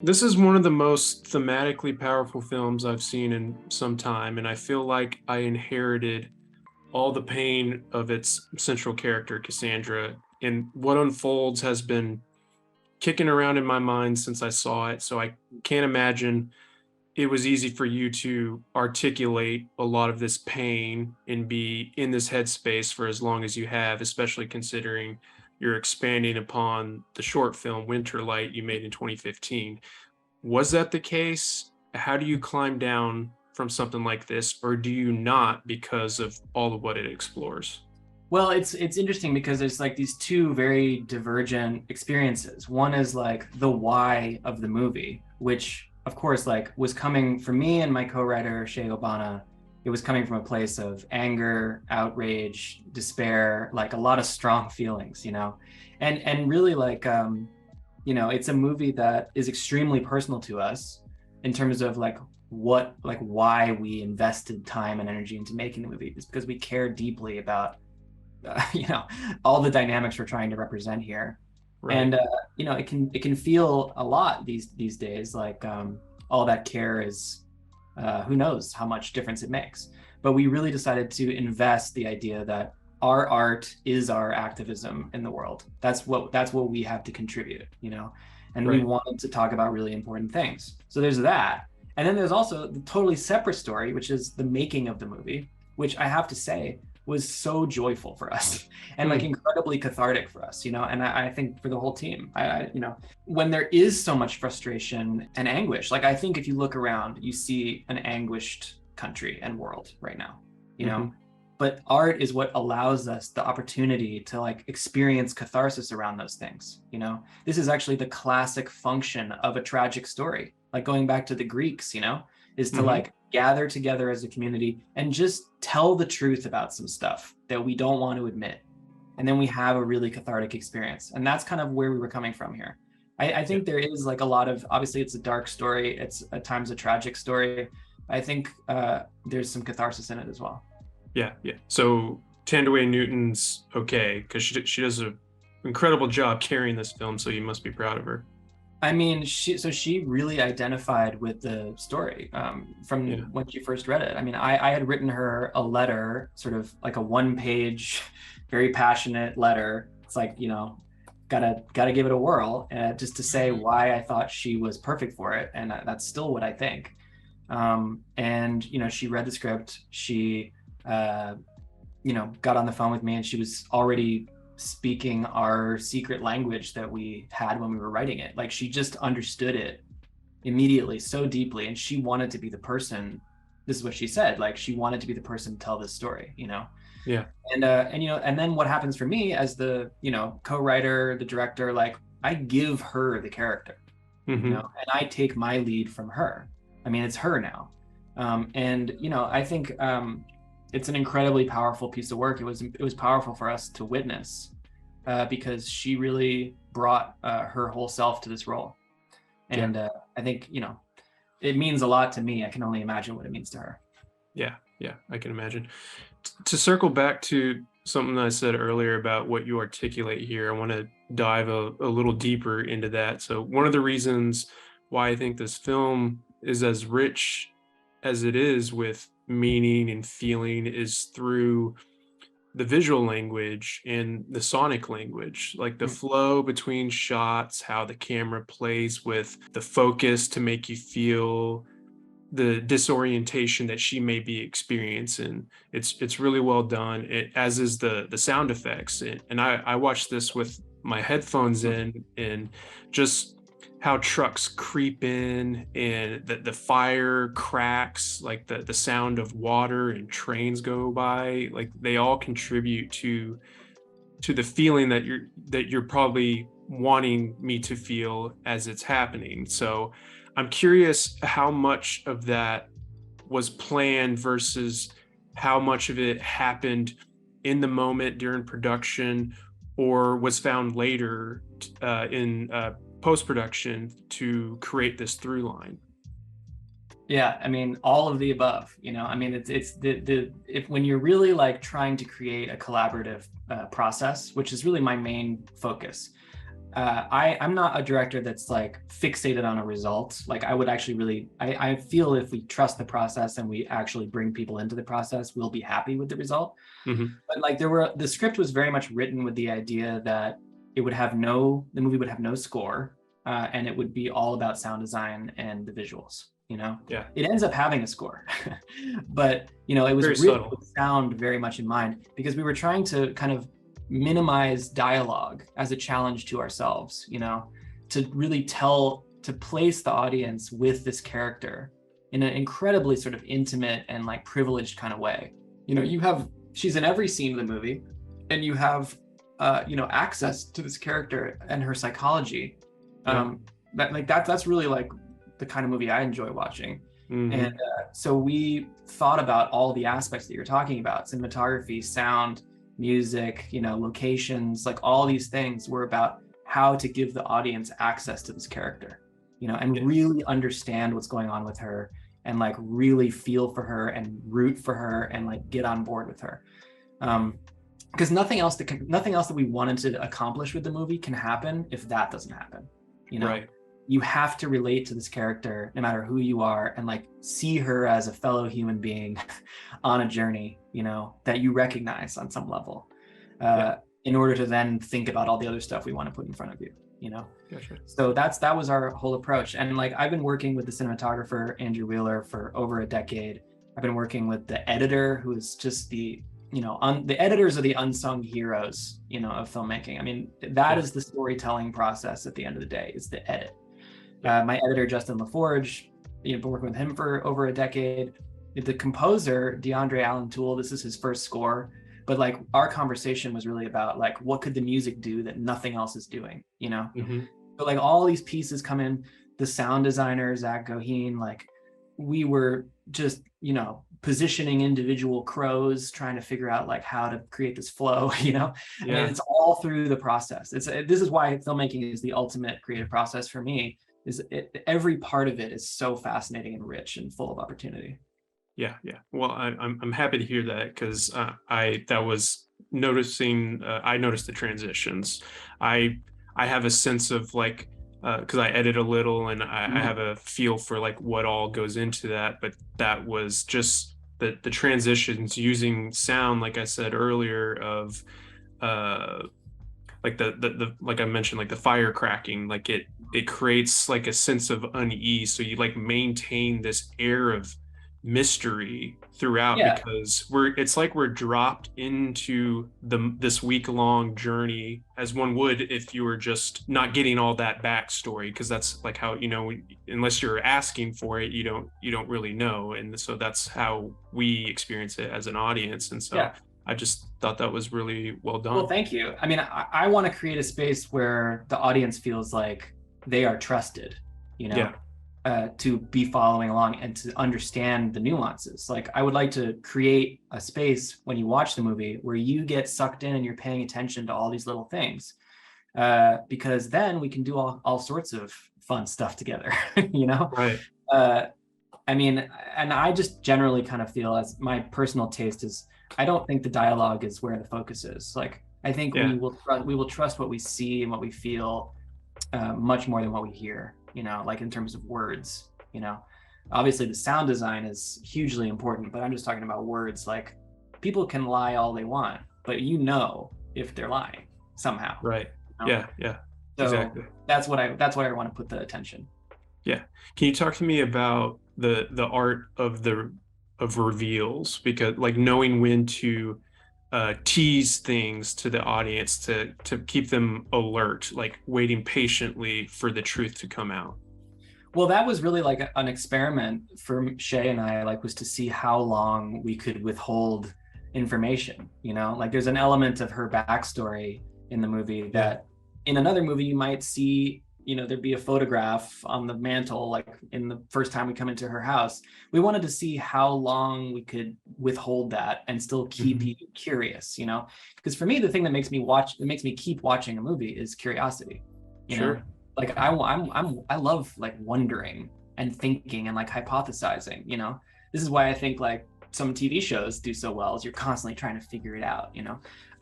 This is one of the most thematically powerful films I've seen in some time, and I feel like I inherited all the pain of its central character, Cassandra. And what unfolds has been kicking around in my mind since I saw it, so I can't imagine it was easy for you to articulate a lot of this pain and be in this headspace for as long as you have, especially considering you're expanding upon the short film Winterlight you made in 2015. Was that the case? How do you climb down from something like this, or do you not because of all of what it explores? Well, it's interesting because there's like these two very divergent experiences. One is like the why of the movie, which of course like was coming from me and my co-writer Shay Obana. It was coming from a place of anger, outrage, despair, like a lot of strong feelings, and really like it's a movie that is extremely personal to us in terms of why we invested time and energy into making the movie. Is because we care deeply about all the dynamics we're trying to represent here. Right. And it can feel a lot these days, like all that care is who knows how much difference it makes. But we really decided to invest the idea that our art is our activism in the world. That's what we have to contribute, and we Right. wanted to talk about really important things. So there's that. And then there's also the totally separate story, which is the making of the movie, which I have to say was so joyful for us and like incredibly cathartic for us, and I think for the whole team. When there is so much frustration and anguish, like I think if you look around, you see an anguished country and world right now, but art is what allows us the opportunity to like experience catharsis around those things. This is actually the classic function of a tragic story, like going back to the Greeks, is to like gather together as a community and just tell the truth about some stuff that we don't want to admit. And then we have a really cathartic experience. And that's kind of where we were coming from here. I think there is like a lot of, obviously it's a dark story. It's at times a tragic story. I think there's some catharsis in it as well. Yeah. So Thandiwe Newton's okay because she does an incredible job carrying this film, so you must be proud of her. I mean, she really identified with the story from when she first read it. I mean, I had written her a letter, sort of like a one-page, very passionate letter. It's like, gotta give it a whirl, just to say why I thought she was perfect for it, and that's still what I think. And she read the script. She got on the phone with me, and she was already speaking our secret language that we had when we were writing it. Like she just understood it immediately so deeply, and she wanted to be the person. This is what she said, like she wanted to be the person to tell this story. Yeah. And then what happens for me as the co-writer, the director, like I give her the character, and I take my lead from her. I mean, it's her now. I think it's an incredibly powerful piece of work. It was powerful for us to witness because she really brought her whole self to this role. And I think, it means a lot to me. I can only imagine what it means to her. Yeah, I can imagine. To circle back to something that I said earlier about what you articulate here, I want to dive a little deeper into that. So one of the reasons why I think this film is as rich as it is with meaning and feeling is through the visual language and the sonic language, like the flow between shots, how the camera plays with the focus to make you feel the disorientation that she may be experiencing. It's really well done, as is the sound effects. And I watched this with my headphones in, and just how trucks creep in and the fire cracks, like the sound of water and trains go by, like they all contribute to the feeling that you're probably wanting me to feel as it's happening. So I'm curious how much of that was planned versus how much of it happened in the moment during production or was found later in post-production to create this through line. Yeah, I mean, all of the above. I mean, it's if when you're really like trying to create a collaborative process, which is really my main focus, I'm not a director that's like fixated on a result. Like I would actually really, I feel if we trust the process and we actually bring people into the process, we'll be happy with the result. But like the script was very much written with the idea that the movie would have no score, and it would be all about sound design and the visuals, Yeah. It ends up having a score, but it was Very written subtle. with sound very much in mind, because we were trying to kind of minimize dialogue as a challenge to ourselves, to really to place the audience with this character in an incredibly sort of intimate and like privileged kind of way. She's in every scene of the movie, and you have access to this character and her psychology. That's really like the kind of movie I enjoy watching. And so we thought about all the aspects that you're talking about: cinematography, sound, music, locations, like all these things were about how to give the audience access to this character, and really understand what's going on with her, and like really feel for her and root for her and like get on board with her. Because nothing else that we wanted to accomplish with the movie can happen if that doesn't happen. Right. You have to relate to this character no matter who you are, and like see her as a fellow human being on a journey, that you recognize on some level, in order to then think about all the other stuff we want to put in front of you, Gotcha. So that was our whole approach. And like I've been working with the cinematographer Andrew Wheeler for over a decade. I've been working with the editor, who is just the editors are the unsung heroes, of filmmaking. I mean, that is the storytelling process at the end of the day, is the edit. My editor, Justin LaForge, been working with him for over a decade. The composer, DeAndre Allen-Toole, this is his first score, but like our conversation was really about like, what could the music do that nothing else is doing, But like all these pieces come in, the sound designer, Zach Goheen, like we were just, positioning individual crows, trying to figure out like how to create this flow, and it's all through the process. This is why filmmaking is the ultimate creative process for me. Every part of it is so fascinating and rich and full of opportunity. Yeah. Well, I'm happy to hear that, because I noticed the transitions. I have a sense of like, because I edit a little, and I have a feel for like what all goes into that. But that was just the transitions using sound, like I said earlier, of like the like I mentioned, like the fire cracking, like it creates like a sense of unease. So you like maintain this air of mystery throughout, because it's like we're dropped into this week-long journey, as one would if you were just not getting all that backstory, because that's like how unless you're asking for it, you don't really know. And so that's how we experience it as an audience. And so I just thought that was really well done. Well, thank you. I mean, I want to create a space where the audience feels like they are trusted, to be following along and to understand the nuances. Like I would like to create a space when you watch the movie where you get sucked in and you're paying attention to all these little things, because then we can do all sorts of fun stuff together, Right. I mean, and I just generally kind of feel, as my personal taste is, I don't think the dialogue is where the focus is. Like I think we will trust what we see and what we feel much more than what we hear, like in terms of words, obviously the sound design is hugely important, but I'm just talking about words. Like people can lie all they want, but if they're lying somehow. Right. Yeah. So exactly. That's what I want to put the attention. Yeah. Can you talk to me about the art of reveals? Because like knowing when to tease things to the audience to keep them alert, like waiting patiently for the truth to come out. Well, that was really like an experiment for Shay and I, like was to see how long we could withhold information, like there's an element of her backstory in the movie that in another movie you might see, there'd be a photograph on the mantle, like in the first time we come into her house. We wanted to see how long we could withhold that and still keep you curious, because for me, the thing that makes me keep watching a movie is curiosity. You know? Like I love like wondering and thinking and like hypothesizing, this is why I think like some TV shows do so well, is you're constantly trying to figure it out.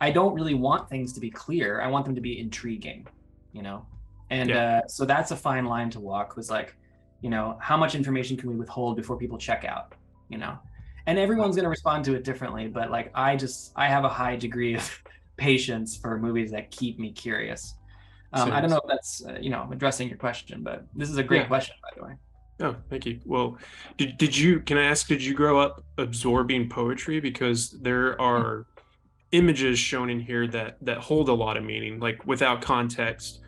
I don't really want things to be clear. I want them to be intriguing. you know? And Yeah. so that's a fine line to walk, was like, you know, how much information can we withhold before people check out, you know? And everyone's going to respond to it differently, but like, I have a high degree of patience for movies that keep me curious. I don't Same. know if that's, you know, addressing your question, but this is a great Yeah. question, by the way. Oh, thank you. Well, can I ask, did you grow up absorbing poetry? Because there are images shown in here that hold a lot of meaning, like without context,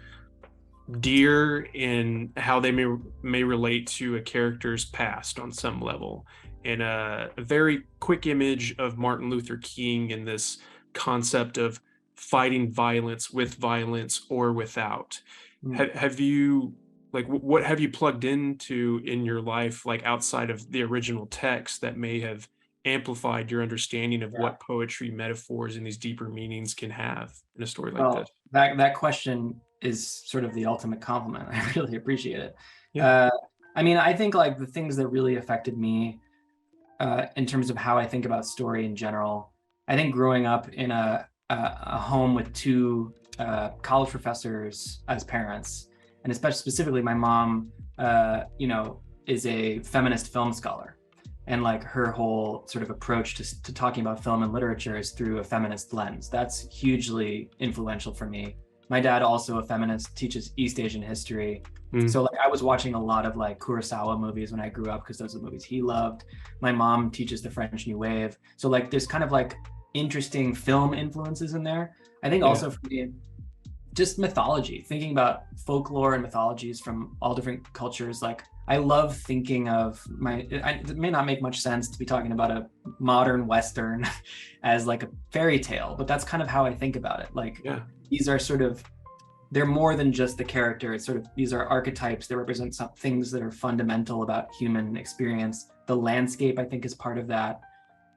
deer in how they may relate to a character's past on some level, and a very quick image of Martin Luther King and this concept of fighting violence with violence or without. Mm. Have you, like, what have you plugged into in your life, like outside of the original text, that may have amplified your understanding of Yeah. what poetry, metaphors, and these deeper meanings can have in a story like this? Well, that question is sort of the ultimate compliment. I really appreciate it. Yeah. Uh, I mean, I think like the things that really affected me in terms of how I think about story in general, I think growing up in a home with two college professors as parents, and especially specifically my mom, you know, is a feminist film scholar. And like her whole sort of approach to talking about film and literature is through a feminist lens. That's hugely influential for me. My dad, also a feminist, teaches East Asian history. Mm. So like I was watching a lot of like Kurosawa movies when I grew up because those are the movies he loved. My mom teaches the French New Wave. So like there's kind of like interesting film influences in there. I think Yeah. also for me, just mythology, thinking about folklore and mythologies from all different cultures. Like I love thinking of it may not make much sense to be talking about a modern Western as like a fairy tale, but that's kind of how I think about it. Like Yeah. these are sort of, they're more than just the character. It's sort of, these are archetypes that represent some things that are fundamental about human experience. The landscape, I think, is part of that.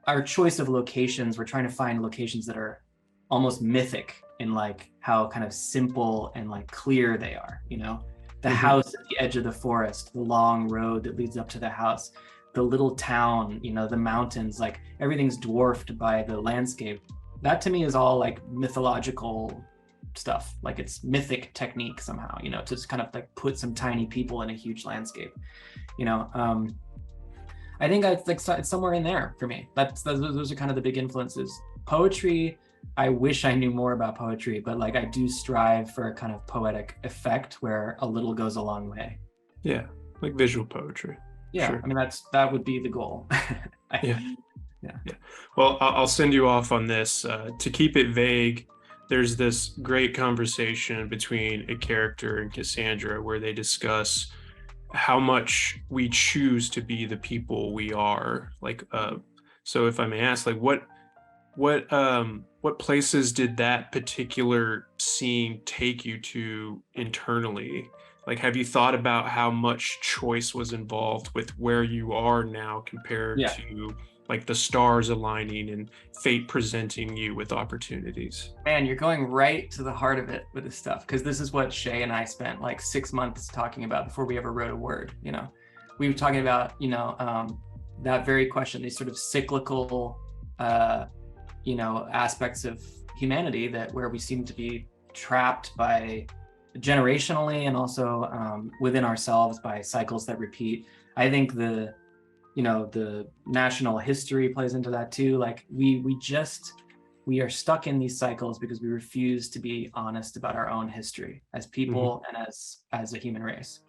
Our choice of locations, we're trying to find locations that are almost mythic in like how kind of simple and like clear they are, you know? The house at the edge of the forest, the long road that leads up to the house, the little town, you know, the mountains, like everything's dwarfed by the landscape. That to me is all like mythological stuff. Like it's mythic technique somehow, you know, to just kind of like put some tiny people in a huge landscape, you know? I think it's somewhere in there for me. Those are kind of the big influences. Poetry, I wish I knew more about poetry, but like I do strive for a kind of poetic effect where a little goes a long way. Yeah, like visual poetry. Yeah, Sure. I mean that would be the goal. Yeah. Yeah. Well, I'll send you off on this. To keep it vague, there's this great conversation between a character and Cassandra where they discuss how much we choose to be the people we are. Like, so if I may ask, like, what places did that particular scene take you to internally? Like, have you thought about how much choice was involved with where you are now compared Yeah. to like the stars aligning and fate presenting you with opportunities? Man, you're going right to the heart of it with this stuff, because this is what Shay and I spent like 6 months talking about before we ever wrote a word. You know, we were talking about, you know, that very question, these sort of cyclical, you know, aspects of humanity that where we seem to be trapped by generationally and also within ourselves by cycles that repeat. I think the national history plays into that too. Like we are stuck in these cycles because we refuse to be honest about our own history as people and as a human race.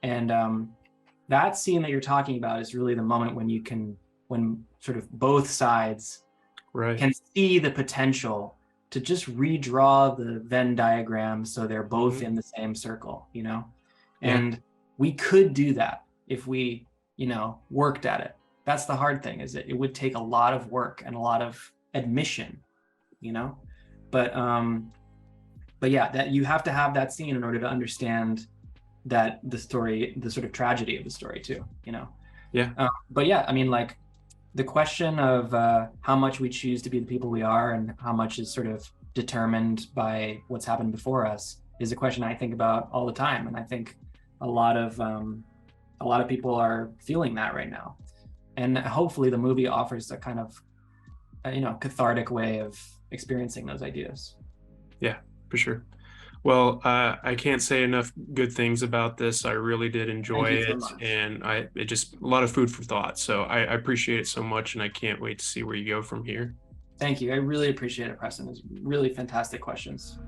And that scene that you're talking about is really the moment when sort of both sides can see the potential to just redraw the Venn diagram so they're both in the same circle, you know? And we could do that if we, you know, worked at it. That's the hard thing, is that it would take a lot of work and a lot of admission, you know? But yeah, that you have to have that scene in order to understand that the story, the sort of tragedy of the story too, you know? Yeah. But yeah, I mean, like the question of how much we choose to be the people we are and how much is sort of determined by what's happened before us is a question I think about all the time. And I think a lot of people are feeling that right now. And hopefully the movie offers a kind of, you know, cathartic way of experiencing those ideas. Yeah, for sure. Well, I can't say enough good things about this. I really did enjoy Thank you so it, much. and it just a lot of food for thought. So I appreciate it so much, and I can't wait to see where you go from here. Thank you. I really appreciate it, Preston. It's really fantastic questions.